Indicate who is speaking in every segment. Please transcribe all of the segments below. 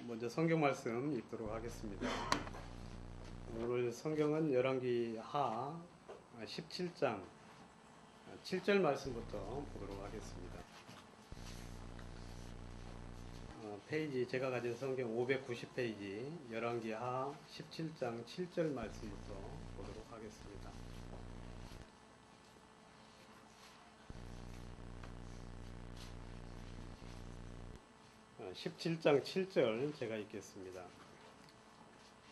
Speaker 1: 먼저 성경 말씀 읽도록 하겠습니다. 오늘 성경은 열왕기 하 17장 7절 말씀부터 보도록 하겠습니다. 페이지 제가 가진 성경 590페이지 열왕기 하 17장 7절 말씀부터 보도록 하겠습니다. 17장 7절 제가 읽겠습니다.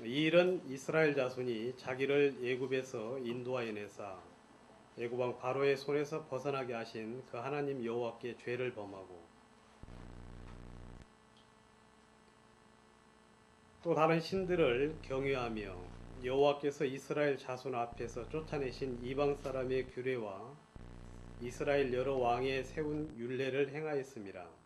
Speaker 1: 이 일은 이스라엘 자손이 자기를 애굽에서 인도하여 내사 애굽 왕 바로의 손에서 벗어나게 하신 그 하나님 여호와께 죄를 범하고 또 다른 신들을 경외하며 여호와께서 이스라엘 자손 앞에서 쫓아내신 이방 사람의 규례와 이스라엘 여러 왕에 세운 율례를 행하였음이라.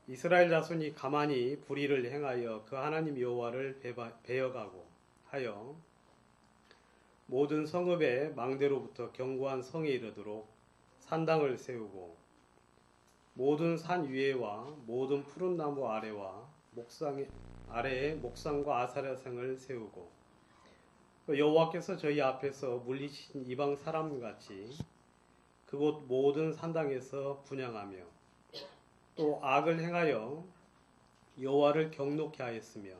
Speaker 1: 이스라엘 자손이 가만히 불의를 행하여 그 하나님 여호와를 배역하고 하여 모든 성읍의 망대로부터 견고한 성에 이르도록 산당을 세우고 모든 산 위에와 모든 푸른 나무 아래와 아래에 목상과 아사랴상을 세우고 여호와께서 저희 앞에서 물리치신 이방 사람같이 그곳 모든 산당에서 분향하며 또 악을 행하여 여호와를 경노케 하였으며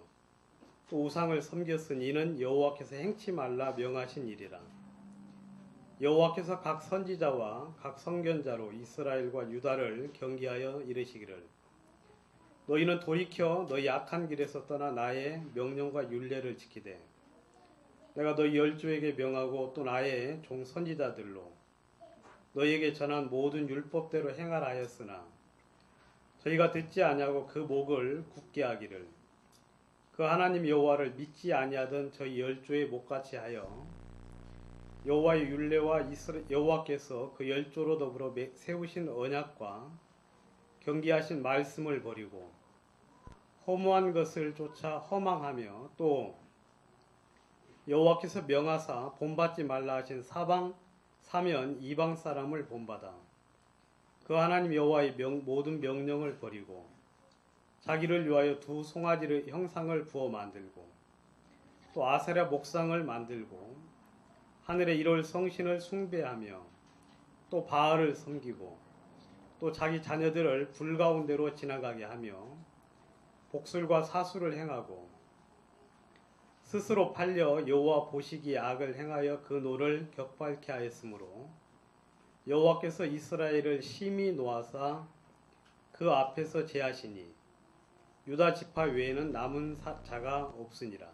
Speaker 1: 또 우상을 섬겼으니 이는 여호와께서 행치 말라 명하신 일이라. 여호와께서 각 선지자와 각 선견자로 이스라엘과 유다를 경계하여 이르시기를 너희는 돌이켜 너희 악한 길에서 떠나 나의 명령과 율례를 지키되 내가 너희 열조에게 명하고 또 나의 종 선지자들로 너희에게 전한 모든 율법대로 행하라 하였으나 저희가 듣지 아니하고 그 목을 굳게 하기를 그 하나님 여호와를 믿지 아니하던 저희 열조의 목같이 하여 여호와의 율례와 여호와께서 그 열조로 더불어 세우신 언약과 경계하신 말씀을 버리고 허무한 것을 쫓아 허망하며 또 여호와께서 명하사 본받지 말라 하신 사면 이방 사람을 본받아 그 하나님 여호와의 모든 명령을 버리고 자기를 위하여 두 송아지의 형상을 부어 만들고 또 아세라 목상을 만들고 하늘에 이룰 성신을 숭배하며 또 바알을 섬기고 또 자기 자녀들을 불 가운데로 지나가게 하며 복술과 사수를 행하고 스스로 팔려 여호와 보시기에 악을 행하여 그 노를 격발케 하였으므로 여호와께서 이스라엘을 심히 놓아사 그 앞에서 제하시니 유다 지파 외에는 남은 자가 없으니라.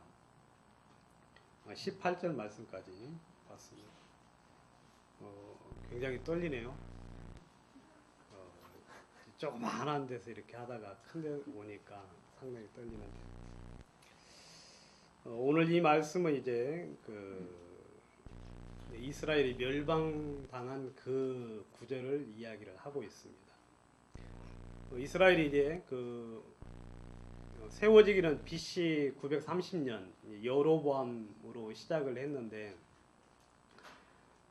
Speaker 1: 18절 말씀까지 봤습니다. 굉장히 떨리네요. 조그마한 데서 이렇게 하다가 큰 데 오니까 상당히 떨리는데 오늘 이 말씀은 이제 이스라엘이 멸망당한 그 구절을 이야기를 하고 있습니다. 이스라엘이 이제 세워지기는 BC 930년 여로보암으로 시작을 했는데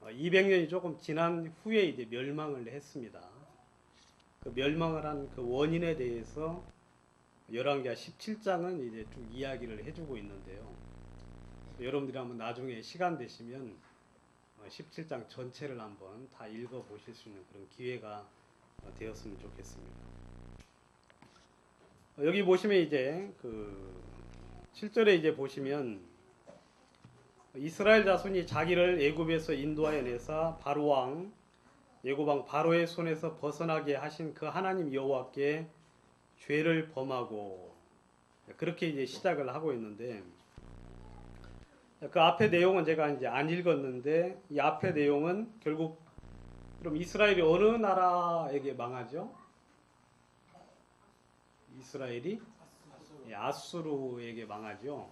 Speaker 1: 200년이 조금 지난 후에 이제 멸망을 했습니다. 그 멸망을 한 그 원인에 대해서 열왕기하 17장은 이제 좀 이야기를 해주고 있는데요. 여러분들이 한번 나중에 시간 되시면 17장 전체를 한번 다 읽어 보실 수 있는 그런 기회가 되었으면 좋겠습니다. 여기 보시면 이제 7절에 이제 보시면 이스라엘 자손이 자기를 애굽에서 인도하여 내사 바로 왕 애굽 왕 바로의 손에서 벗어나게 하신 그 하나님 여호와께 죄를 범하고 그렇게 이제 시작을 하고 있는데 그 앞에 내용은 제가 이제 안 읽었는데 이 앞에 내용은 결국 그럼 이스라엘이 어느 나라에게 망하죠? 이스라엘이 아수르에게 망하죠.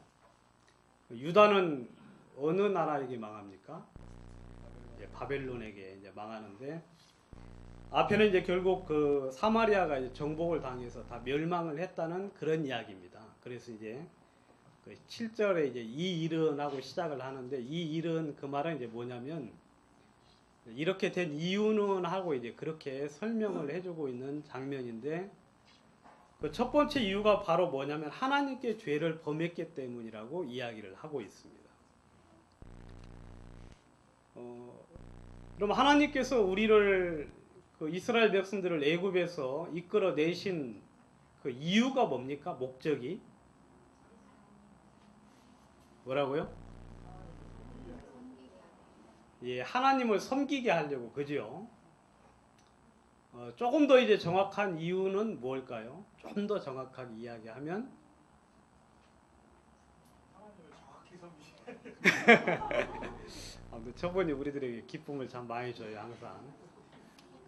Speaker 1: 유다는 어느 나라에게 망합니까? 바벨론에게 이제 망하는데 앞에는 이제 결국 그 사마리아가 이제 정복을 당해서 다 멸망을 했다는 그런 이야기입니다. 그래서 이제 7절에 이제 이 일은 하고 시작을 하는데 이 일은 그 말은 이제 뭐냐면 이렇게 된 이유는 하고 이제 그렇게 설명을 해주고 있는 장면인데 그 첫 번째 이유가 바로 뭐냐면 하나님께 죄를 범했기 때문이라고 이야기를 하고 있습니다. 그럼 하나님께서 우리를 그 이스라엘 백성들을 애굽에서 이끌어 내신 그 이유가 뭡니까? 목적이 뭐라고요? 예, 하나님을 섬기게 하려고, 그죠? 조금 더 이제 정확한 이유는 뭘까요? 좀 더 정확하게 이야기하면
Speaker 2: 하나님을 정확히 섬기시는.
Speaker 1: 아무튼 저분이 우리들에게 기쁨을 참 많이 줘요. 항상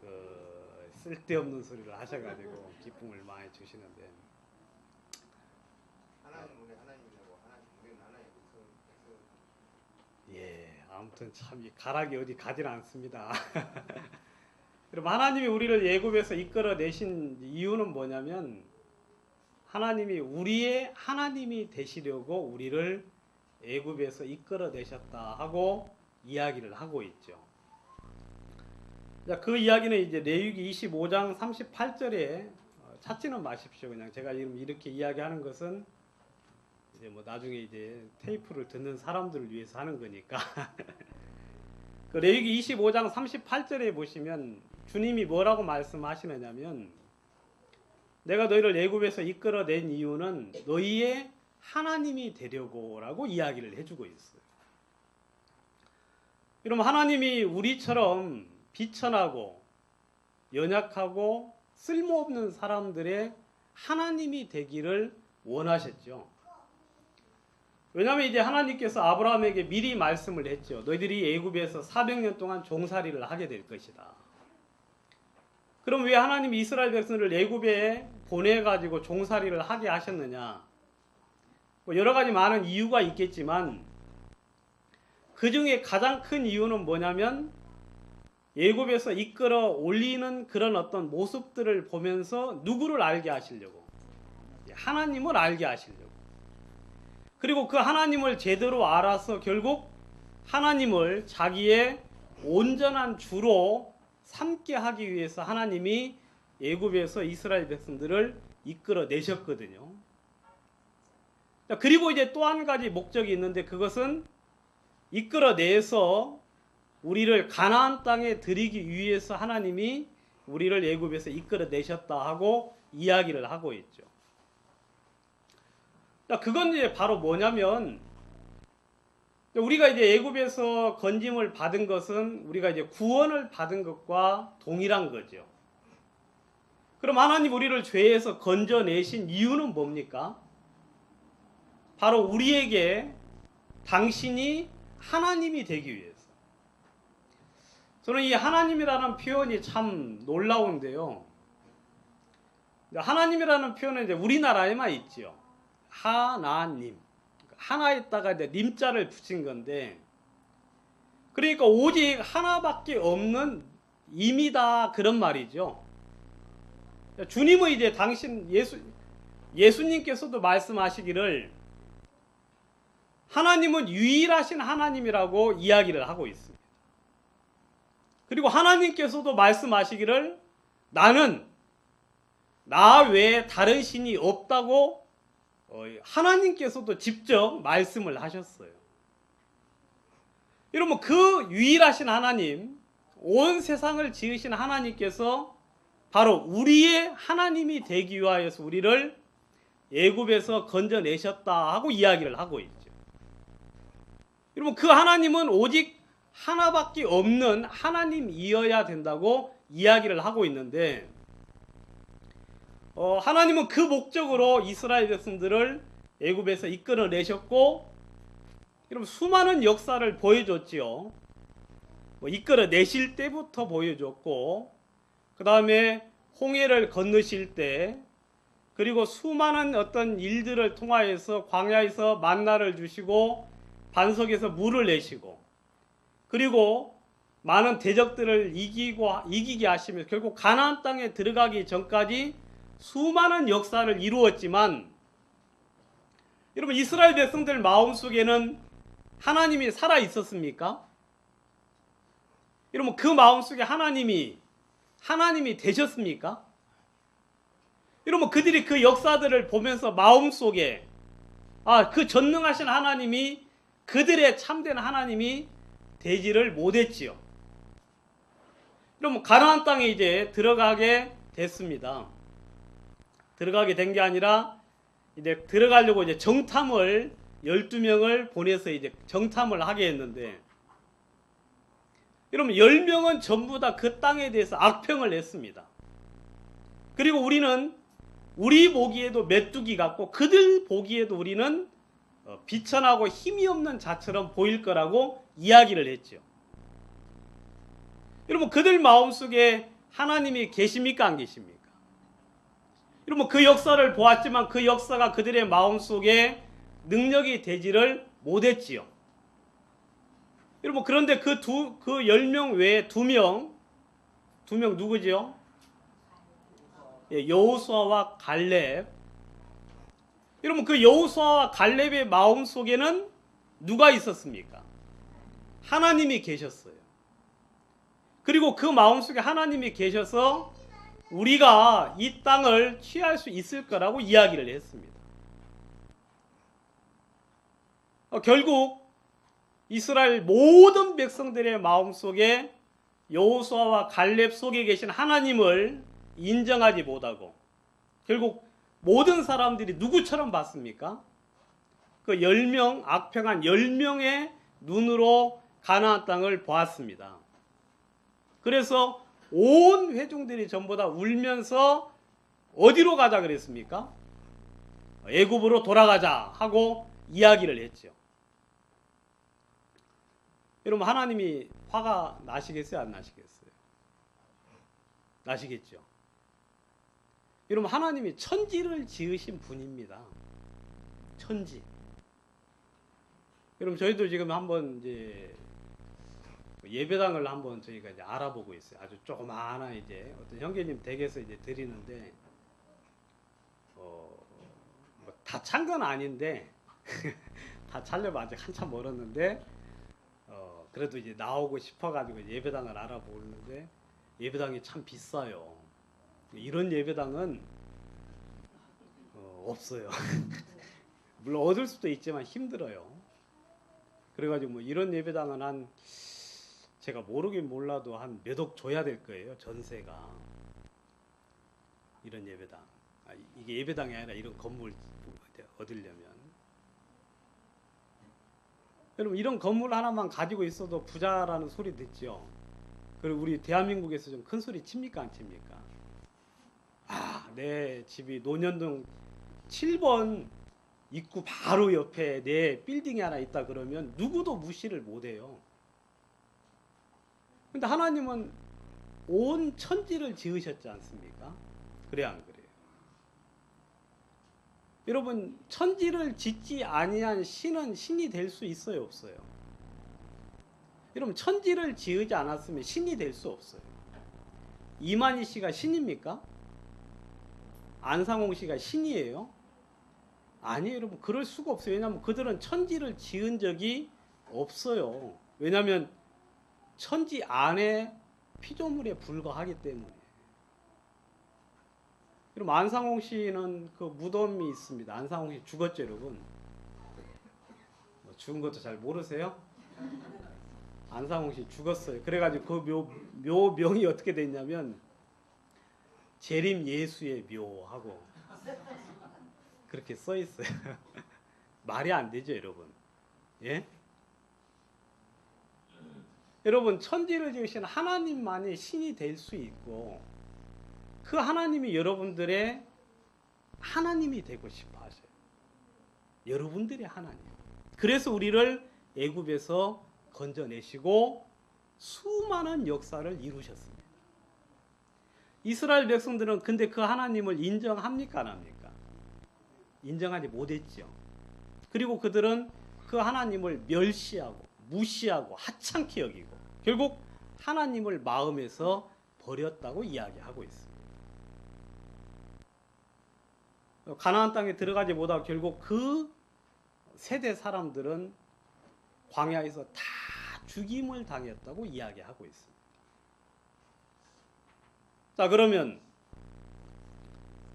Speaker 1: 그 쓸데없는 소리를 하셔가지고 기쁨을 많이 주시는데,
Speaker 2: 하나님 우리 하나님이라고 하나님 우리는 하나님 백성.
Speaker 1: 예, 아무튼 참 이 가락이 어디 가질 않습니다. 그럼 하나님이 우리를 애굽에서 이끌어 내신 이유는 뭐냐면 하나님이 우리의 하나님이 되시려고 우리를 애굽에서 이끌어 내셨다 하고 이야기를 하고 있죠. 그 이야기는 이제 레위기 25장 38절에 찾지는 마십시오. 그냥 제가 이렇게 이야기하는 것은 이제 뭐 나중에 이제 테이프를 듣는 사람들을 위해서 하는 거니까. 그 레위기 25장 38절에 보시면 주님이 뭐라고 말씀하시느냐면 내가 너희를 애굽에서 이끌어낸 이유는 너희의 하나님이 되려고라고 이야기를 해주고 있어요. 그럼 하나님이 우리처럼 비천하고 연약하고 쓸모없는 사람들의 하나님이 되기를 원하셨죠. 왜냐하면 이제 하나님께서 아브라함에게 미리 말씀을 했죠. 너희들이 애굽에서 400년 동안 종살이를 하게 될 것이다. 그럼 왜 하나님이 이스라엘 백성을 애굽에 보내가지고 종살이를 하게 하셨느냐? 뭐 여러 가지 많은 이유가 있겠지만 그 중에 가장 큰 이유는 뭐냐면 애굽에서 이끌어 올리는 그런 어떤 모습들을 보면서 누구를 알게 하시려고? 하나님을 알게 하시려고. 그리고 그 하나님을 제대로 알아서 결국 하나님을 자기의 온전한 주로 삼게 하기 위해서 하나님이 애굽에서 이스라엘 백성들을 이끌어 내셨거든요. 그리고 이제 또 한 가지 목적이 있는데 그것은 이끌어 내서 우리를 가나안 땅에 들이기 위해서 하나님이 우리를 애굽에서 이끌어 내셨다 하고 이야기를 하고 있죠. 그건 이제 바로 뭐냐면 우리가 이제 애굽에서 건짐을 받은 것은 우리가 이제 구원을 받은 것과 동일한 거죠. 그럼 하나님 우리를 죄에서 건져내신 이유는 뭡니까? 바로 우리에게 당신이 하나님이 되기 위해서. 저는 이 하나님이라는 표현이 참 놀라운데요. 하나님이라는 표현은 이제 우리나라에만 있죠. 하나님. 하나에다가 이제 님자를 붙인 건데, 그러니까 오직 하나밖에 없는 임이다 그런 말이죠. 주님은 이제 당신 예수님께서도 말씀하시기를 하나님은 유일하신 하나님이라고 이야기를 하고 있습니다. 그리고 하나님께서도 말씀하시기를 나는 나 외에 다른 신이 없다고 하나님께서도 직접 말씀을 하셨어요. 여러분 그 유일하신 하나님, 온 세상을 지으신 하나님께서 바로 우리의 하나님이 되기 위하여서 우리를 애굽에서 건져내셨다 하고 이야기를 하고 있죠. 여러분 그 하나님은 오직 하나밖에 없는 하나님이어야 된다고 이야기를 하고 있는데 하나님은 그 목적으로 이스라엘 백성들을 애굽에서 이끌어내셨고 여러분 수많은 역사를 보여줬지요. 이끌어내실 때부터 보여줬고 그 다음에 홍해를 건너실 때 그리고 수많은 어떤 일들을 통하여서 광야에서 만나를 주시고 반석에서 물을 내시고 그리고 많은 대적들을 이기게 하시며 결국 가나안 땅에 들어가기 전까지 수많은 역사를 이루었지만 여러분 이스라엘 백성들 마음속에는 하나님이 살아 있었습니까? 여러분 그 마음속에 하나님이 되셨습니까? 이러면 그들이 그 역사들을 보면서 마음속에 그 전능하신 하나님이 그들의 참된 하나님이 되지를 못했지요. 그러면 가나안 땅에 이제 들어가게 됐습니다. 들어가게 된 게 아니라 이제 들어가려고 이제 정탐을 12명을 보내서 이제 정탐을 하게 했는데, 여러분 10명은 전부 다 그 땅에 대해서 악평을 냈습니다. 그리고 우리는 우리 보기에도 메뚜기 같고 그들 보기에도 우리는 비천하고 힘이 없는 자처럼 보일 거라고 이야기를 했죠. 여러분 그들 마음속에 하나님이 계십니까 안 계십니까? 여러분 그 역사를 보았지만 그 역사가 그들의 마음속에 능력이 되지를 못했지요. 여러분 그런데 그 10명 외에 2명 누구지요? 여호수아와 갈렙. 여러분 그 여호수아와 갈렙의 마음속에는 누가 있었습니까? 하나님이 계셨어요. 그리고 그 마음속에 하나님이 계셔서 우리가 이 땅을 취할 수 있을 거라고 이야기를 했습니다. 결국 이스라엘 모든 백성들의 마음속에 여호수아와 갈렙 속에 계신 하나님을 인정하지 못하고 결국 모든 사람들이 누구처럼 봤습니까? 그 10명, 악평한 10명의 눈으로 가나안 땅을 보았습니다. 그래서 온 회중들이 전부 다 울면서 어디로 가자 그랬습니까? 애굽으로 돌아가자 하고 이야기를 했죠. 여러분 하나님이 화가 나시겠어요? 안 나시겠어요? 나시겠죠. 여러분 하나님이 천지를 지으신 분입니다. 천지. 여러분 저희도 지금 한번 이제 예배당을 한번 저희가 이제 알아보고 있어요. 아주 조그마한 이제 어떤 형제님 댁에서 이제 드리는데 다 찬 건 아닌데 다 차려면 아직 한참 멀었는데 그래도 이제 나오고 싶어가지고 예배당을 알아보는데 예배당이 참 비싸요. 이런 예배당은 없어요. 물론 얻을 수도 있지만 힘들어요. 그래가지고 뭐 이런 예배당은 한 제가 모르긴 몰라도 한 몇 억 줘야 될 거예요. 전세가. 이런 예배당. 이게 예배당이 아니라 이런 건물 얻으려면. 여러분 이런 건물 하나만 가지고 있어도 부자라는 소리 듣죠. 그리고 우리 대한민국에서 좀 큰 소리 칩니까 안 칩니까? 내 집이 논현동 7번 입구 바로 옆에 내 빌딩이 하나 있다 그러면 누구도 무시를 못해요. 근데 하나님은 온 천지를 지으셨지 않습니까? 그래 안 그래요? 여러분 천지를 짓지 아니한 신은 신이 될 수 있어요 없어요? 여러분 천지를 지으지 않았으면 신이 될 수 없어요. 이만희 씨가 신입니까? 안상홍 씨가 신이에요? 아니에요 여러분 그럴 수가 없어요. 왜냐하면 그들은 천지를 지은 적이 없어요. 왜냐하면 천지 안에 피조물에 불과하기 때문에. 그럼 안상홍 씨는 그 무덤이 있습니다. 안상홍 씨 죽었죠 여러분? 죽은 것도 잘 모르세요? 안상홍 씨 죽었어요. 그래가지고 그 묘명이 어떻게 됐냐면 재림 예수의 묘하고 그렇게 써 있어요. 말이 안 되죠 여러분? 예? 여러분 천지를 지으신 하나님만이 신이 될 수 있고 그 하나님이 여러분들의 하나님이 되고 싶어 하셔요. 여러분들의 하나님. 그래서 우리를 애굽에서 건져내시고 수많은 역사를 이루셨습니다. 이스라엘 백성들은 근데 그 하나님을 인정합니까 안 합니까? 인정하지 못했죠. 그리고 그들은 그 하나님을 멸시하고 무시하고 하찮게 여기고 결국 하나님을 마음에서 버렸다고 이야기하고 있습니다. 가나안 땅에 들어가지 못하고 결국 그 세대 사람들은 광야에서 다 죽임을 당했다고 이야기하고 있습니다. 자 그러면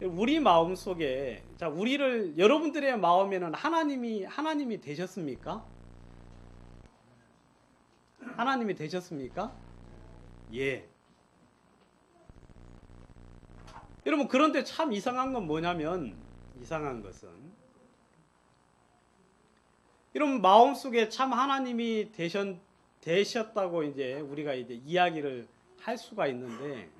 Speaker 1: 우리 마음 속에, 자, 우리를, 여러분들의 마음에는 하나님이 되셨습니까? 하나님이 되셨습니까? 예. 여러분, 그런데 참 이상한 건 뭐냐면, 이상한 것은, 여러분, 마음속에 참 하나님이 되셨다고 이제 우리가 이제 이야기를 할 수가 있는데,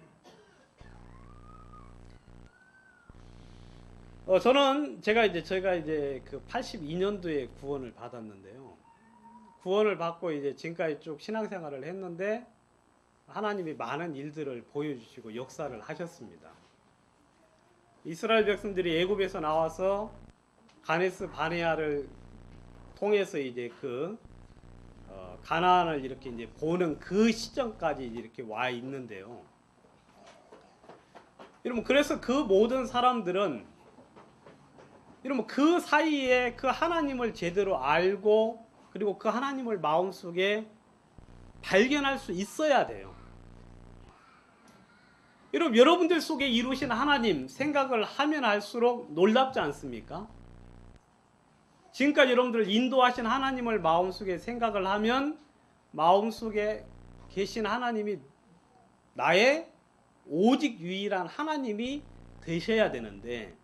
Speaker 1: 제가 이제 그 82년도에 구원을 받았는데요. 구원을 받고 이제 지금까지 쭉 신앙생활을 했는데, 하나님이 많은 일들을 보여주시고 역사를 하셨습니다. 이스라엘 백성들이 애굽에서 나와서 가네스 바네아를 통해서 이제 가나안을 이렇게 이제 보는 그 시점까지 이렇게 와 있는데요. 여러분, 그래서 그 모든 사람들은, 여러분, 그 사이에 그 하나님을 제대로 알고 그리고 그 하나님을 마음속에 발견할 수 있어야 돼요. 여러분, 여러분들 속에 이루신 하나님 생각을 하면 할수록 놀랍지 않습니까? 지금까지 여러분들 인도하신 하나님을 마음속에 생각을 하면 마음속에 계신 하나님이 나의 오직 유일한 하나님이 되셔야 되는데,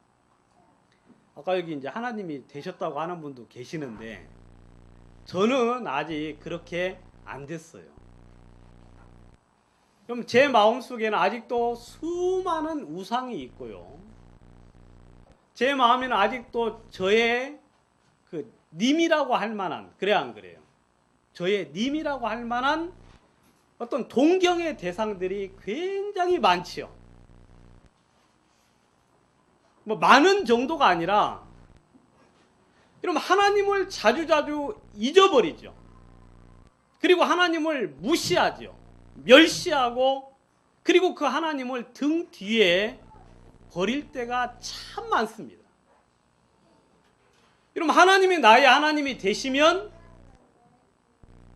Speaker 1: 아까 여기 이제 하나님이 되셨다고 하는 분도 계시는데, 저는 아직 그렇게 안 됐어요. 그럼 제 마음속에는 아직도 수많은 우상이 있고요. 제 마음에는 아직도 저의 그 님이라고 할 만한, 그래 안 그래요? 저의 님이라고 할 만한 어떤 동경의 대상들이 굉장히 많지요. 뭐 많은 정도가 아니라, 여러분, 하나님을 자주자주 잊어버리죠. 그리고 하나님을 무시하죠. 멸시하고, 그리고 그 하나님을 등 뒤에 버릴 때가 참 많습니다. 여러분, 하나님이 나의 하나님이 되시면,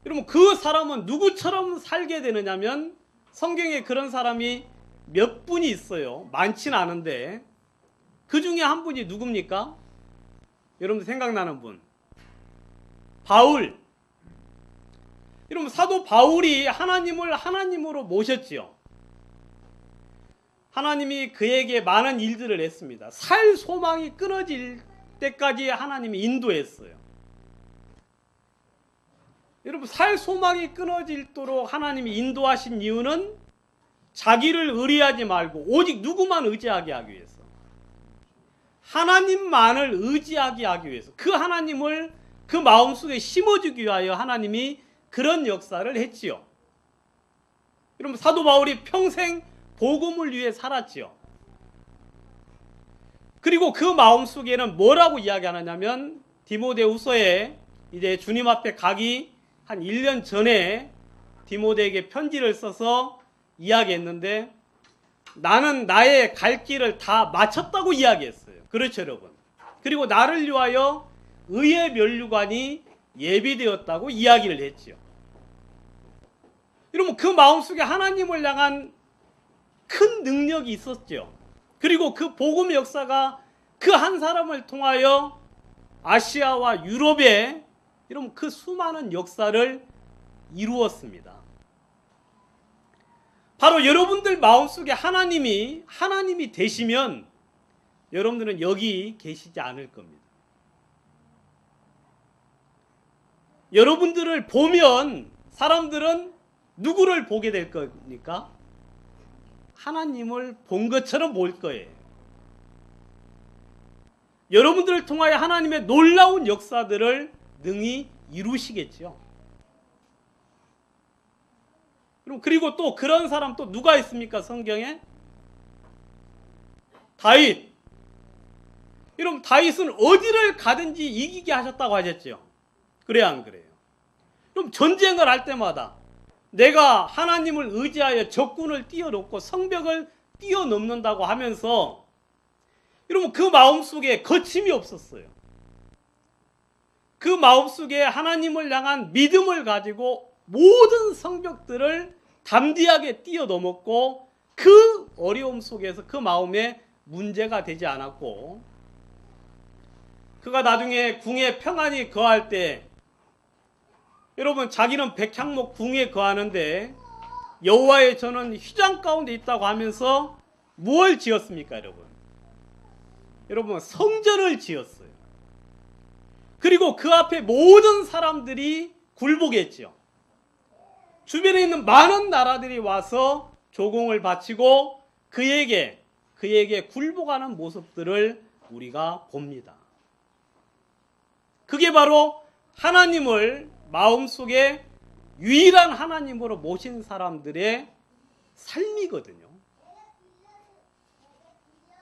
Speaker 1: 여러분, 그 사람은 누구처럼 살게 되느냐면, 성경에 그런 사람이 몇 분이 있어요. 많지는 않은데, 그 중에 한 분이 누굽니까? 여러분 생각나는 분, 바울. 여러분, 사도 바울이 하나님을 하나님으로 모셨지요. 하나님이 그에게 많은 일들을 했습니다. 살 소망이 끊어질 때까지 하나님이 인도했어요. 여러분, 살 소망이 끊어질도록 하나님이 인도하신 이유는 자기를 의뢰하지 말고 오직 누구만 의지하게 하기 위해서, 하나님만을 의지하게 하기 위해서, 그 하나님을 그 마음속에 심어주기 위하여 하나님이 그런 역사를 했지요. 여러분, 사도 바울이 평생 복음을 위해 살았지요. 그리고 그 마음속에는 뭐라고 이야기하느냐면, 디모데후서에 이제 주님 앞에 가기 한 1년 전에 디모데에게 편지를 써서 이야기했는데, 나는 나의 갈 길을 다 마쳤다고 이야기했어요. 그렇죠, 여러분. 그리고 나를 위하여 의의 면류관이 예비되었다고 이야기를 했지요. 여러분, 그 마음속에 하나님을 향한 큰 능력이 있었죠. 그리고 그 복음의 역사가 그 한 사람을 통하여 아시아와 유럽에, 여러분, 그 수많은 역사를 이루었습니다. 바로 여러분들 마음속에 하나님이 되시면 여러분들은 여기 계시지 않을 겁니다. 여러분들을 보면 사람들은 누구를 보게 될 겁니까? 하나님을 본 것처럼 볼 거예요. 여러분들을 통하여 하나님의 놀라운 역사들을 능히 이루시겠죠. 그리고 또 그런 사람 또 누가 있습니까? 성경에? 다윗. 여러분, 다윗은 어디를 가든지 이기게 하셨다고 하셨죠. 그래야 안 그래요? 그럼 전쟁을 할 때마다 내가 하나님을 의지하여 적군을 뛰어넘고 성벽을 뛰어넘는다고 하면서, 여러분, 그 마음속에 거침이 없었어요. 그 마음속에 하나님을 향한 믿음을 가지고 모든 성벽들을 담대하게 뛰어넘었고, 그 어려움 속에서 그 마음에 문제가 되지 않았고, 그가 나중에 궁에 평안히 거할 때, 여러분 자기는 백향목 궁에 거하는데 여호와의 전은 휘장 가운데 있다고 하면서 무엇을 지었습니까, 여러분? 여러분 성전을 지었어요. 그리고 그 앞에 모든 사람들이 굴복했죠. 주변에 있는 많은 나라들이 와서 조공을 바치고 그에게 굴복하는 모습들을 우리가 봅니다. 그게 바로 하나님을 마음속에 유일한 하나님으로 모신 사람들의 삶이거든요.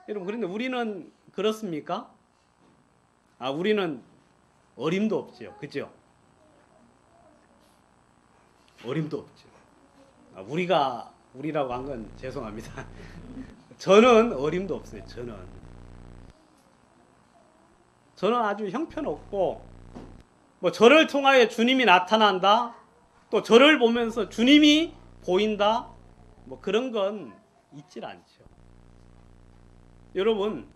Speaker 1: 여러분, 그런데 우리는 그렇습니까? 우리는 어림도 없죠. 그죠? 어림도 없죠. 우리라고 한 건 죄송합니다. 저는 어림도 없어요. 저는 아주 형편없고, 뭐 저를 통하여 주님이 나타난다, 또 저를 보면서 주님이 보인다, 뭐 그런 건 있질 않죠. 여러분,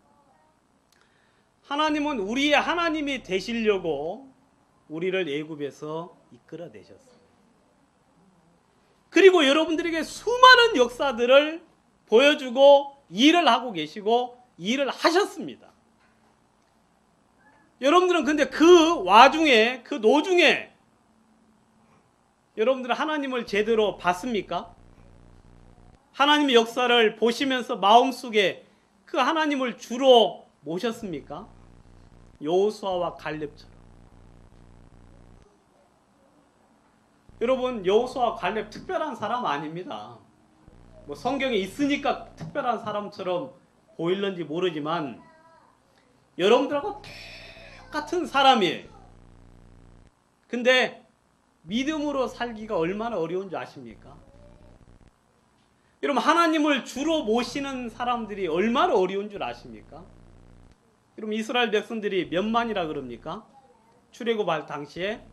Speaker 1: 하나님은 우리의 하나님이 되시려고 우리를 애굽에서 이끌어내셨어요. 그리고 여러분들에게 수많은 역사들을 보여주고 일을 하고 계시고 일을 하셨습니다. 여러분들은 근데 그 와중에, 그 노중에 여러분들은 하나님을 제대로 봤습니까? 하나님의 역사를 보시면서 마음속에 그 하나님을 주로 모셨습니까? 여호수아와 갈렙처럼. 여러분, 여호수아와 갈렙 특별한 사람 아닙니다. 뭐 성경에 있으니까 특별한 사람처럼 보일는지 모르지만 여러분들하고 똑같은 사람이에요. 근데 믿음으로 살기가 얼마나 어려운 줄 아십니까? 여러분, 하나님을 주로 모시는 사람들이 얼마나 어려운 줄 아십니까? 여러분, 이스라엘 백성들이 몇만이라 그럽니까? 출애굽할 당시에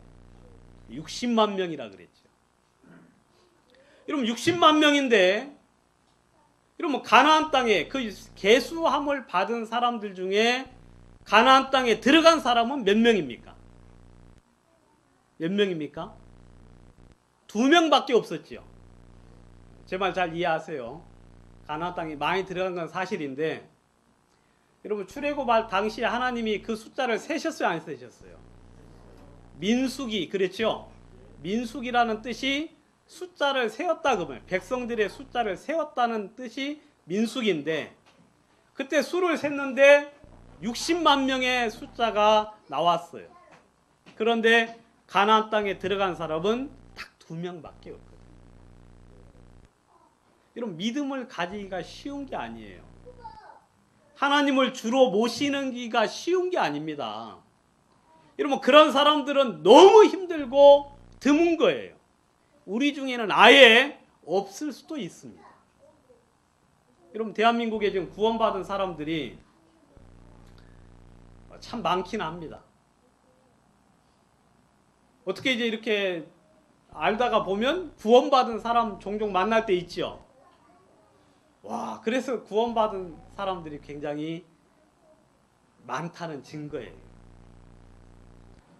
Speaker 1: 60만 명이라 그랬죠. 여러분, 60만 명인데 여러분, 가나안 땅에 그 계수함을 받은 사람들 중에 가나안 땅에 들어간 사람은 몇 명입니까? 몇 명입니까? 2명밖에 없었죠. 제 말 잘 이해하세요. 가나안 땅에 많이 들어간 건 사실인데, 여러분 출애굽할 당시에 하나님이 그 숫자를 세셨어요, 안 세셨어요? 민수기, 그랬죠? 민수기라는 뜻이 숫자를 세웠다 그러면, 백성들의 숫자를 세웠다는 뜻이 민수기인데, 그때 수를 셌는데 60만 명의 숫자가 나왔어요. 그런데 가나안 땅에 들어간 사람은 딱 2명밖에 없거든요. 여러분, 믿음을 가지기가 쉬운 게 아니에요. 하나님을 주로 모시는기가 쉬운 게 아닙니다. 여러분, 그런 사람들은 너무 힘들고 드문 거예요. 우리 중에는 아예 없을 수도 있습니다. 여러분, 대한민국에 지금 구원받은 사람들이 참 많긴 합니다. 어떻게 이제 이렇게 알다가 보면 구원받은 사람 종종 만날 때 있죠. 와, 그래서 구원받은 사람들이 굉장히 많다는 증거예요.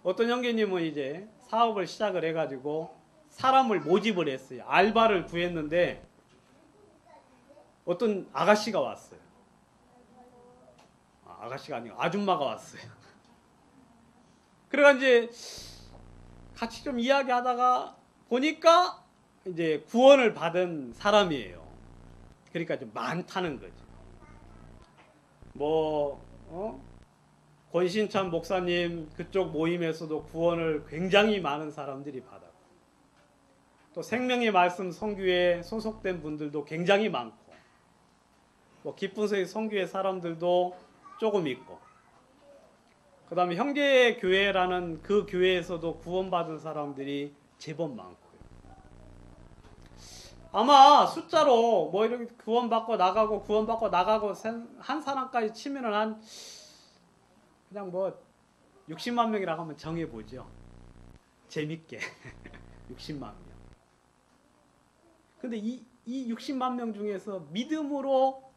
Speaker 1: 어떤 형제님은 이제 사업을 시작을 해가지고 사람을 모집을 했어요. 알바를 구했는데 어떤 아가씨가 왔어요. 아가씨가 아니고 아줌마가 왔어요. 그래가 이제 같이 좀 이야기하다가 보니까 이제 구원을 받은 사람이에요. 그러니까 좀 많다는 거죠. 권신찬 목사님 그쪽 모임에서도 구원을 굉장히 많은 사람들이 받았고, 또 생명의 말씀 선교에 소속된 분들도 굉장히 많고, 기쁜소리 선교회 사람들도 조금 있고, 그 다음에 형제교회라는 그 교회에서도 구원받은 사람들이 제법 많고요. 아마 숫자로 이렇게 구원받고 나가고 한 사람까지 치면은 그냥 60만 명이라고 하면 정해보죠. 재밌게. 60만 명. 근데 이 60만 명 중에서 믿음으로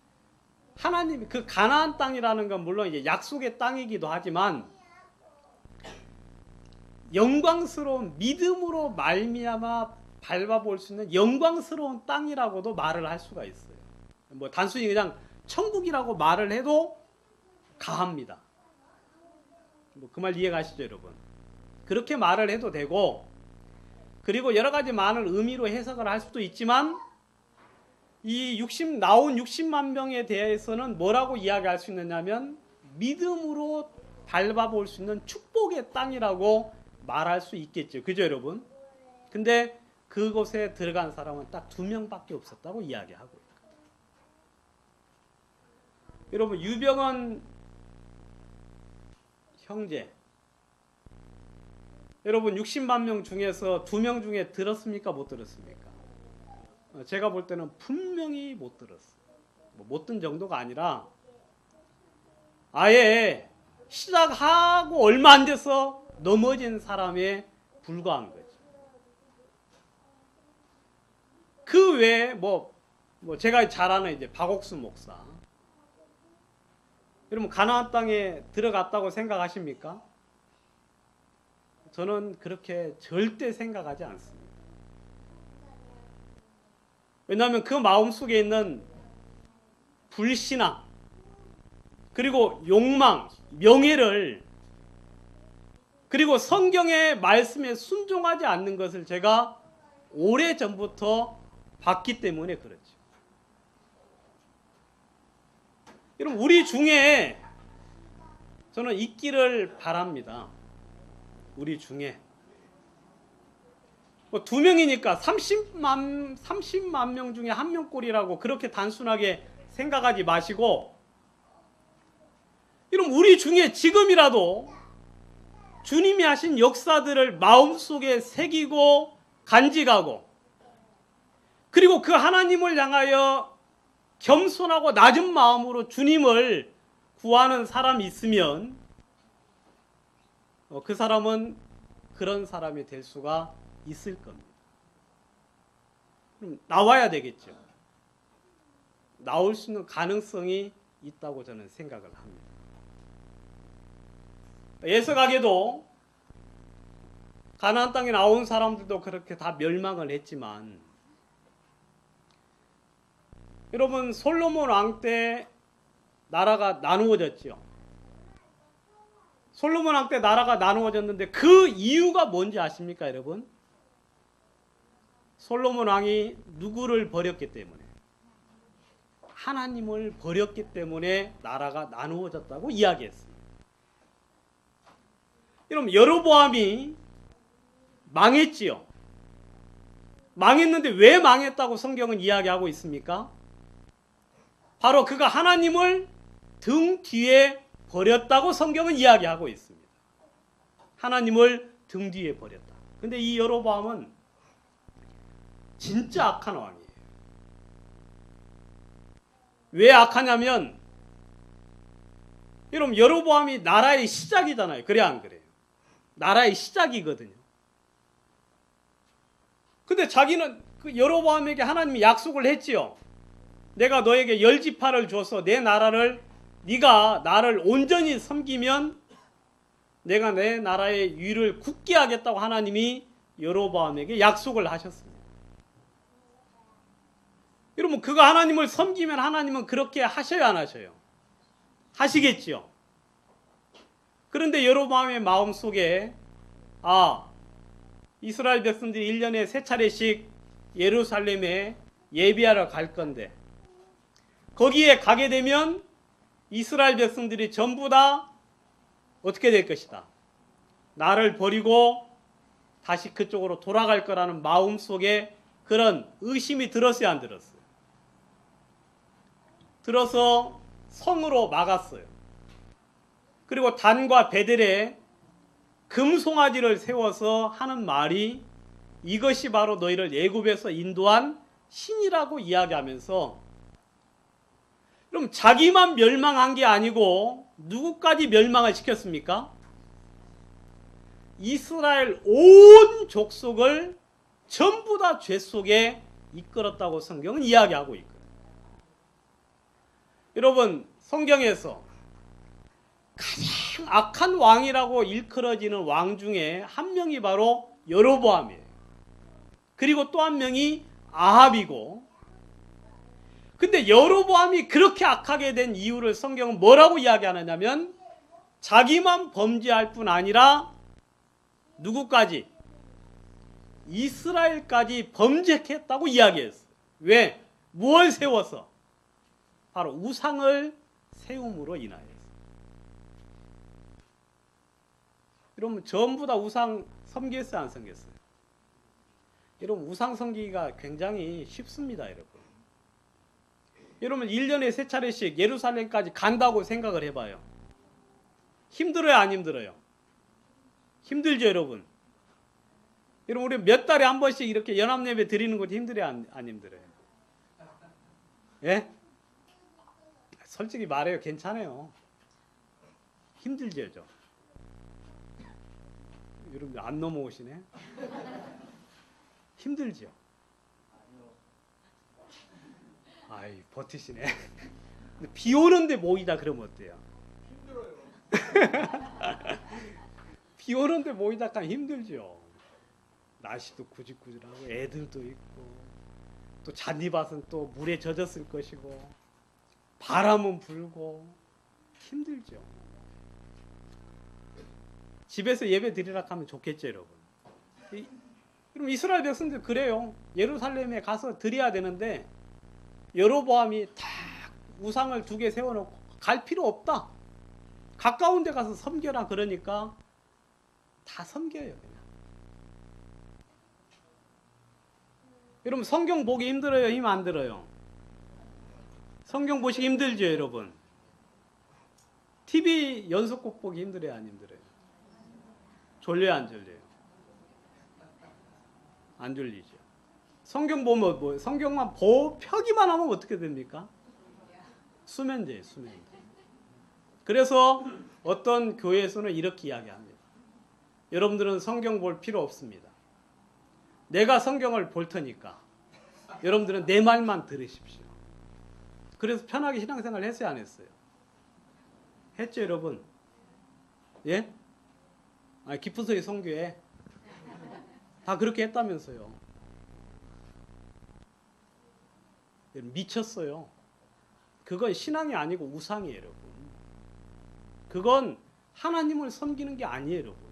Speaker 1: 하나님이 그 가나안 땅이라는 건 물론 이제 약속의 땅이기도 하지만 영광스러운 믿음으로 말미암아 밟아볼 수 있는 영광스러운 땅이라고도 말을 할 수가 있어요. 뭐 단순히 그냥 천국이라고 말을 해도 가합니다. 뭐 그 말 이해가시죠, 여러분? 그렇게 말을 해도 되고, 그리고 여러 가지 많은 의미로 해석을 할 수도 있지만 이 나온 60만 명에 대해서는 뭐라고 이야기할 수 있느냐면 믿음으로 밟아볼 수 있는 축복의 땅이라고 말할 수 있겠죠. 그죠, 여러분? 근데 그곳에 들어간 사람은 딱 2명밖에 없었다고 이야기하고 있어요. 여러분, 유병헌 형제, 여러분 60만 명 중에서 2명 중에 들었습니까? 못 들었습니까? 제가 볼 때는 분명히 못 들었어요. 못 든 정도가 아니라 아예 시작하고 얼마 안 돼서 넘어진 사람에 불과한 거죠. 그 외에 뭐 제가 잘 아는 이제 박옥수 목사, 여러분 가나안 땅에 들어갔다고 생각하십니까? 저는 그렇게 절대 생각하지 않습니다. 왜냐하면 그 마음속에 있는 불신앙, 그리고 욕망, 명예를, 그리고 성경의 말씀에 순종하지 않는 것을 제가 오래전부터 봤기 때문에 그렇죠. 여러분, 우리 중에 저는 있기를 바랍니다. 우리 중에 뭐 2명이니까 30만 명 중에 1명꼴이라고 그렇게 단순하게 생각하지 마시고, 여러분 우리 중에 지금이라도 주님이 하신 역사들을 마음속에 새기고 간직하고, 그리고 그 하나님을 향하여 겸손하고 낮은 마음으로 주님을 구하는 사람이 있으면 그 사람은 그런 사람이 될 수가 있을 겁니다. 그럼 나와야 되겠죠. 나올 수 있는 가능성이 있다고 저는 생각을 합니다. 예석하게도 가나안 땅에 나온 사람들도 그렇게 다 멸망을 했지만, 여러분 솔로몬 왕 때 나라가 나누어졌죠. 솔로몬 왕 때 나라가 나누어졌는데 그 이유가 뭔지 아십니까, 여러분? 솔로몬 왕이 누구를 버렸기 때문에, 하나님을 버렸기 때문에 나라가 나누어졌다고 이야기했습니다. 여러분 여로보암이 망했지요. 망했는데 왜 망했다고 성경은 이야기하고 있습니까? 바로 그가 하나님을 등 뒤에 버렸다고 성경은 이야기하고 있습니다. 하나님을 등 뒤에 버렸다. 근데 이 여로보암은 진짜 악한 왕이에요. 왜 악하냐면, 여러분 여로보암이 나라의 시작이잖아요. 그래 안 그래요? 나라의 시작이거든요. 근데 자기는 그 여로보암에게 하나님이 약속을 했지요. 내가 너에게 10지파를 줘서 내 나라를, 네가 나를 온전히 섬기면 내가 내 나라의 위를 굳게 하겠다고 하나님이 여로보암에게 약속을 하셨습니다. 여러분 그가 하나님을 섬기면 하나님은 그렇게 하셔요, 안 하셔요? 하시겠지요. 그런데 여로보암의 마음속에 이스라엘 백성들이 1년에 3차례씩 예루살렘에 예배하러 갈 건데, 거기에 가게 되면 이스라엘 백성들이 전부 다 어떻게 될 것이다, 나를 버리고 다시 그쪽으로 돌아갈 거라는 마음속에 그런 의심이 들었어요, 안 들었어요? 들어서 성으로 막았어요. 그리고 단과 베델에 금송아지를 세워서 하는 말이, 이것이 바로 너희를 애굽에서 인도한 신이라고 이야기하면서, 그럼 자기만 멸망한 게 아니고 누구까지 멸망을 시켰습니까? 이스라엘 온 족속을 전부 다 죄 속에 이끌었다고 성경은 이야기하고 있거든요. 여러분 성경에서 가장 악한 왕이라고 일컬어지는 왕 중에 한 명이 바로 여로보암이에요. 그리고 또 한 명이 아합이고, 근데 여로보암이 그렇게 악하게 된 이유를 성경은 뭐라고 이야기하느냐면 자기만 범죄할 뿐 아니라 누구까지? 이스라엘까지 범죄케 했다고 이야기했어요. 왜? 무엇을 세워서? 바로 우상을 세움으로 인하여서. 여러분 전부 다 우상 섬겼어요, 안 섬겼어요? 여러분 우상 섬기기가 굉장히 쉽습니다, 여러분. 여러분 1년에 3차례씩 예루살렘까지 간다고 생각을 해봐요. 힘들어요, 안 힘들어요? 힘들죠, 여러분? 여러분 우리 몇 달에 한 번씩 이렇게 연합예배 드리는 것도 힘들어요, 안 힘들어요? 예? 솔직히 말해요, 괜찮아요. 힘들죠? 여러분 안 넘어오시네? 힘들죠? 아이 버티시네. 근데 비 오는데 모이다 그러면 어때요? 비 오는데 모이다 하면 힘들죠. 날씨도 구질구질하고 애들도 있고 또 잔디밭은 또 물에 젖었을 것이고 바람은 불고 힘들죠. 집에서 예배 드리라 하면 좋겠죠, 여러분. 그럼 이스라엘 백성들 그래요. 예루살렘에 가서 드려야 되는데 여로보암이 딱 우상을 2개 세워놓고 갈 필요 없다. 가까운 데 가서 섬겨라 그러니까 다 섬겨요, 그냥. 여러분 성경 보기 힘들어요, 힘 안 들어요? 성경 보시기 힘들죠, 여러분? TV 연속곡 보기 힘들어요, 안 힘들어요? 졸려요, 안 졸려요? 안 졸리죠? 성경 보면 뭐 성경만 펴기만 하면 어떻게 됩니까? 수면제예요, 수면제. 그래서 어떤 교회에서는 이렇게 이야기합니다. 여러분들은 성경 볼 필요 없습니다. 내가 성경을 볼 테니까 여러분들은 내 말만 들으십시오. 그래서 편하게 신앙생활 했어요, 안 했어요? 했죠, 여러분? 예? 깊은 소리 선교회 다 그렇게 했다면서요. 미쳤어요. 그건 신앙이 아니고 우상이에요, 여러분. 그건 하나님을 섬기는 게 아니에요, 여러분.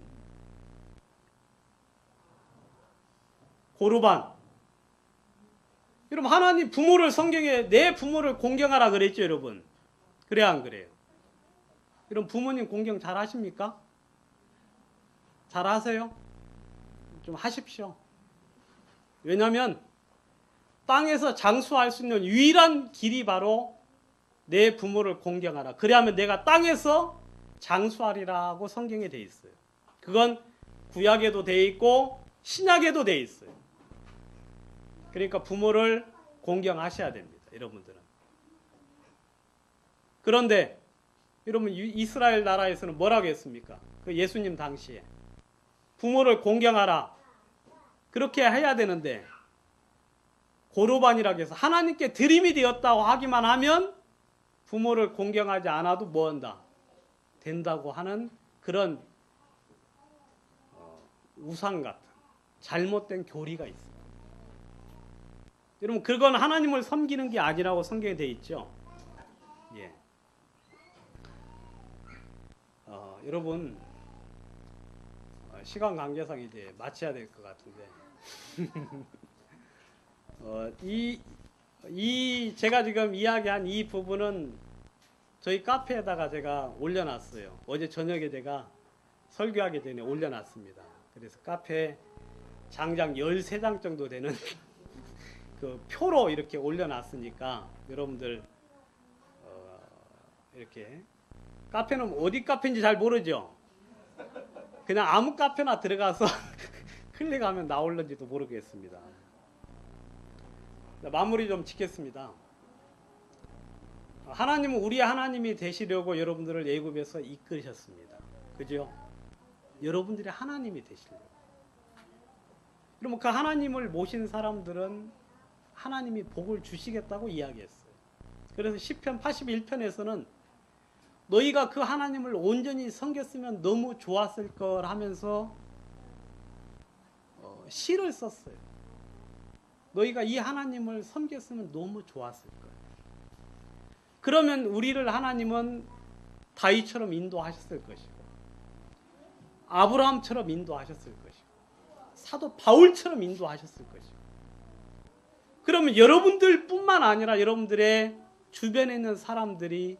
Speaker 1: 고르반. 여러분 하나님 부모를 성경에 내 부모를 공경하라 그랬죠, 여러분. 그래야 안 그래요? 여러분 부모님 공경 잘 하십니까? 잘 하세요? 좀 하십시오. 왜냐하면 땅에서 장수할 수 있는 유일한 길이 바로 내 부모를 공경하라. 그래야면 내가 땅에서 장수하리라고 성경에 돼 있어요. 그건 구약에도 돼 있고 신약에도 돼 있어요. 그러니까 부모를 공경하셔야 됩니다, 여러분들은. 그런데 여러분 이스라엘 나라에서는 뭐라고 했습니까? 그 예수님 당시에 부모를 공경하라. 그렇게 해야 되는데 고르반이라고 해서 하나님께 드림이 되었다고 하기만 하면 부모를 공경하지 않아도 뭐 한다? 된다고 하는 그런 우상 같은 잘못된 교리가 있어요. 여러분 그건 하나님을 섬기는 게 아니라고 성경에 되어 있죠. 예. 여러분 시간 관계상 이제 마쳐야 될 것 같은데 제가 지금 이야기한 이 부분은 저희 카페에다가 제가 올려놨어요. 어제 저녁에 제가 설교하기 전에 올려놨습니다. 그래서 카페에 장장 13장 정도 되는 그 표로 이렇게 올려놨으니까 여러분들 이렇게 카페는 어디 카페인지 잘 모르죠? 그냥 아무 카페나 들어가서 클릭하면 나올는지도 모르겠습니다. 마무리 좀 짓겠습니다. 하나님은 우리의 하나님이 되시려고 여러분들을 애굽에서 이끌으셨습니다. 그죠? 여러분들이 하나님이 되시려고. 그러면 그 하나님을 모신 사람들은 하나님이 복을 주시겠다고 이야기했어요. 그래서 시편 81편에서는 너희가 그 하나님을 온전히 섬겼으면 너무 좋았을 걸 하면서 시를 썼어요. 너희가 이 하나님을 섬겼으면 너무 좋았을 거예요. 그러면 우리를 하나님은 다윗처럼 인도하셨을 것이고 아브라함처럼 인도하셨을 것이고 사도 바울처럼 인도하셨을 것이고 그러면 여러분들뿐만 아니라 여러분들의 주변에 있는 사람들이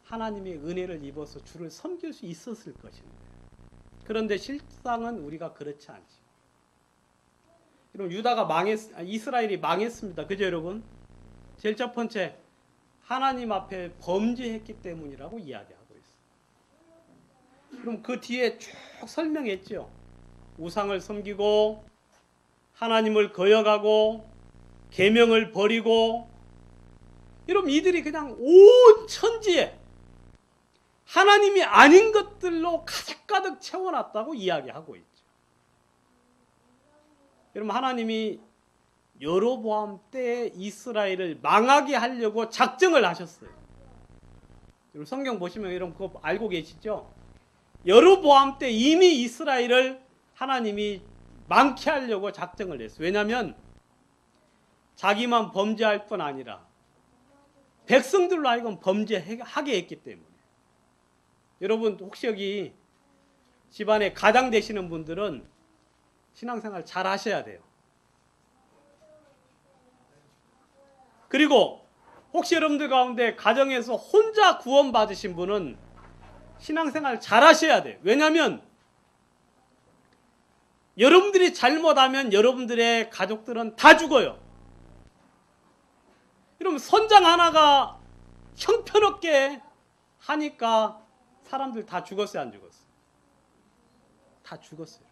Speaker 1: 하나님의 은혜를 입어서 주를 섬길 수 있었을 것입니다. 그런데 실상은 우리가 그렇지 않죠. 여러분 이스라엘이 망했습니다. 그죠 여러분? 제일 첫 번째 하나님 앞에 범죄했기 때문이라고 이야기하고 있어요. 그럼 그 뒤에 쭉 설명했죠. 우상을 섬기고 하나님을 거역하고 계명을 버리고 여러분 이들이 그냥 온 천지에 하나님이 아닌 것들로 가득가득 채워놨다고 이야기하고 있죠. 여러분 하나님이 여로보암 때에 이스라엘을 망하게 하려고 작정을 하셨어요. 여러분 성경 보시면 여러분 그거 알고 계시죠? 여로보암 때 이미 이스라엘을 하나님이 망케 하려고 작정을 했어요. 왜냐하면 자기만 범죄할 뿐 아니라 백성들로 하여금 범죄하게 했기 때문에. 여러분 혹시 여기 집안에 가장 되시는 분들은 신앙생활 잘 하셔야 돼요. 그리고 혹시 여러분들 가운데 가정에서 혼자 구원받으신 분은 신앙생활 잘 하셔야 돼요. 왜냐하면 여러분들이 잘못하면 여러분들의 가족들은 다 죽어요. 여러분 선장 하나가 형편없게 하니까 사람들 다 죽었어요, 안 죽었어요? 다 죽었어요.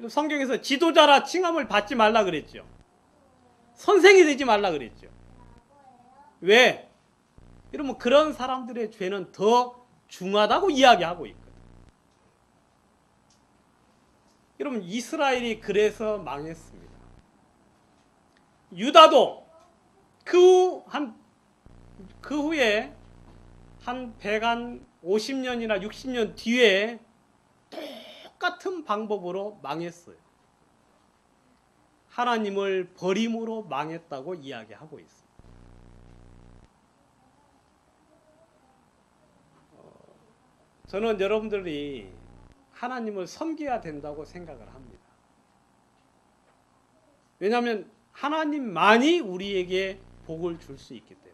Speaker 1: 성경에서 지도자라 칭함을 받지 말라 그랬죠. 선생이 되지 말라 그랬죠. 왜? 여러분 그런 사람들의 죄는 더 중하다고 이야기하고 있거든요. 여러분 이스라엘이 그래서 망했습니다. 유다도 그 후에 한 150년이나 60년 뒤에 똑같은 방법으로 망했어요. 하나님을 버림으로 망했다고 이야기하고 있습니다. 저는 여러분들이 하나님을 섬겨야 된다고 생각을 합니다. 왜냐하면 하나님만이 우리에게 복을 줄 수 있기 때문에.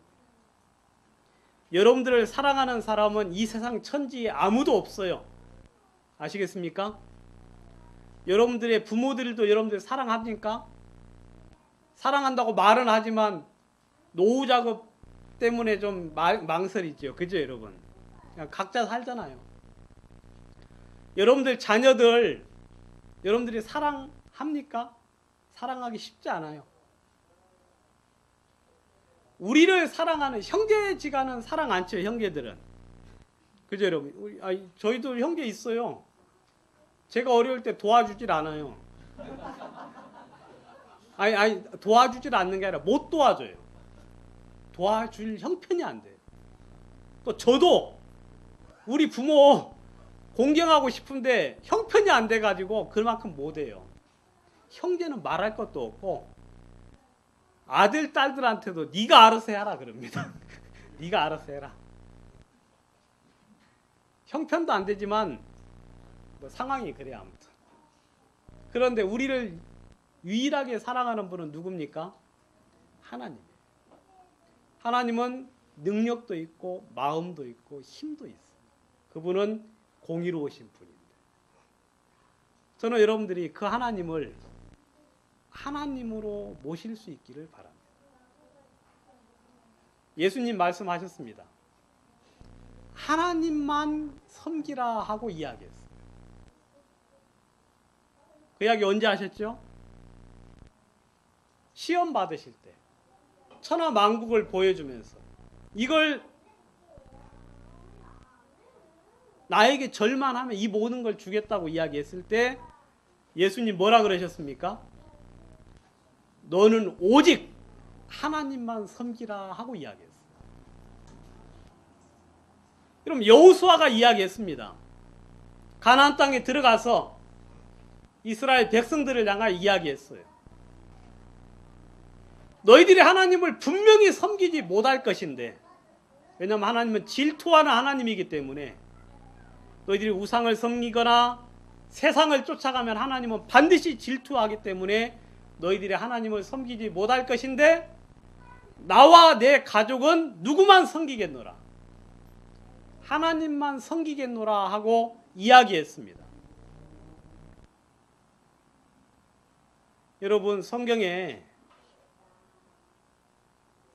Speaker 1: 여러분들을 사랑하는 사람은 이 세상 천지에 아무도 없어요. 아시겠습니까? 여러분들의 부모들도 여러분들 사랑합니까? 사랑한다고 말은 하지만 노후 작업 때문에 좀 망설이죠. 그죠 여러분? 그냥 각자 살잖아요. 여러분들 자녀들 여러분들이 사랑합니까? 사랑하기 쉽지 않아요. 우리를 사랑하는 형제지간은 사랑 안 쳐요. 형제들은. 그죠 여러분? 저희도 형제 있어요. 제가 어려울 때 도와주질 않아요. 아니 도와주질 않는 게 아니라 못 도와줘요. 도와줄 형편이 안 돼요. 또 저도 우리 부모 공경하고 싶은데 형편이 안 돼가지고 그만큼 못해요. 형제는 말할 것도 없고 아들 딸들한테도 네가 알아서 해라 그럽니다. 네가 알아서 해라. 형편도 안 되지만 뭐 상황이 그래 아무튼. 그런데 우리를 유일하게 사랑하는 분은 누굽니까? 하나님. 하나님은 능력도 있고 마음도 있고 힘도 있어요. 그분은 공의로우신 분입니다. 저는 여러분들이 그 하나님을 하나님으로 모실 수 있기를 바랍니다. 예수님 말씀하셨습니다. 하나님만 섬기라 하고 이야기했어요. 그 이야기 언제 하셨죠? 시험 받으실 때 천하 만국을 보여주면서 이걸 나에게 절만 하면 이 모든 걸 주겠다고 이야기했을 때 예수님 뭐라 그러셨습니까? 너는 오직 하나님만 섬기라 하고 이야기했어요. 그럼 여호수아가 이야기했습니다. 가나안 땅에 들어가서 이스라엘 백성들을 향하여 이야기했어요. 너희들이 하나님을 분명히 섬기지 못할 것인데, 왜냐하면 하나님은 질투하는 하나님이기 때문에 너희들이 우상을 섬기거나 세상을 쫓아가면 하나님은 반드시 질투하기 때문에 너희들이 하나님을 섬기지 못할 것인데, 나와 내 가족은 누구만 섬기겠노라, 하나님만 섬기겠노라 하고 이야기했습니다. 여러분, 성경에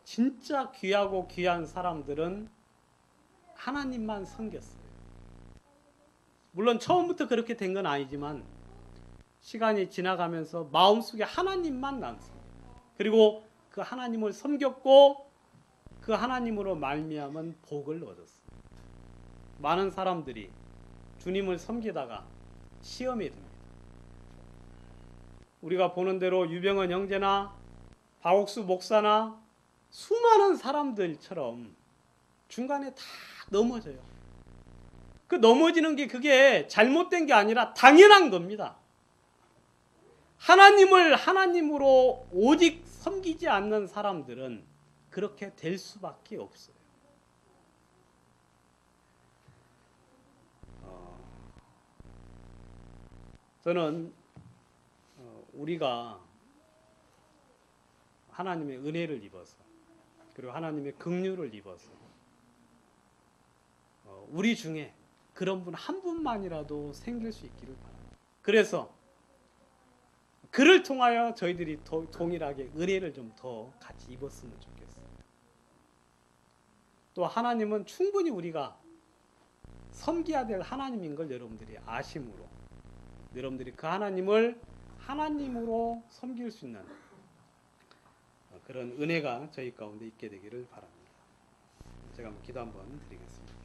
Speaker 1: 진짜 귀하고 귀한 사람들은 하나님만 섬겼어요. 물론 처음부터 그렇게 된 건 아니지만 시간이 지나가면서 마음속에 하나님만 남습니다. 그리고 그 하나님을 섬겼고 그 하나님으로 말미암은 복을 얻었어요. 많은 사람들이 주님을 섬기다가 시험에 듭니다. 우리가 보는 대로 유병헌 형제나 박옥수 목사나 수많은 사람들처럼 중간에 다 넘어져요. 그 넘어지는 게 그게 잘못된 게 아니라 당연한 겁니다. 하나님을 하나님으로 오직 섬기지 않는 사람들은 그렇게 될 수밖에 없어요. 저는 우리가 하나님의 은혜를 입어서, 그리고 하나님의 긍휼을 입어서 우리 중에 그런 분 한 분만이라도 생길 수 있기를 바랍니다. 그래서 그를 통하여 저희들이 동일하게 은혜를 좀 더 같이 입었으면 좋겠어요. 또 하나님은 충분히 우리가 섬겨야 될 하나님인 걸 여러분들이 아심으로, 여러분들이 그 하나님을 하나님으로 섬길 수 있는 그런 은혜가 저희 가운데 있게 되기를 바랍니다. 제가 기도 한번 드리겠습니다.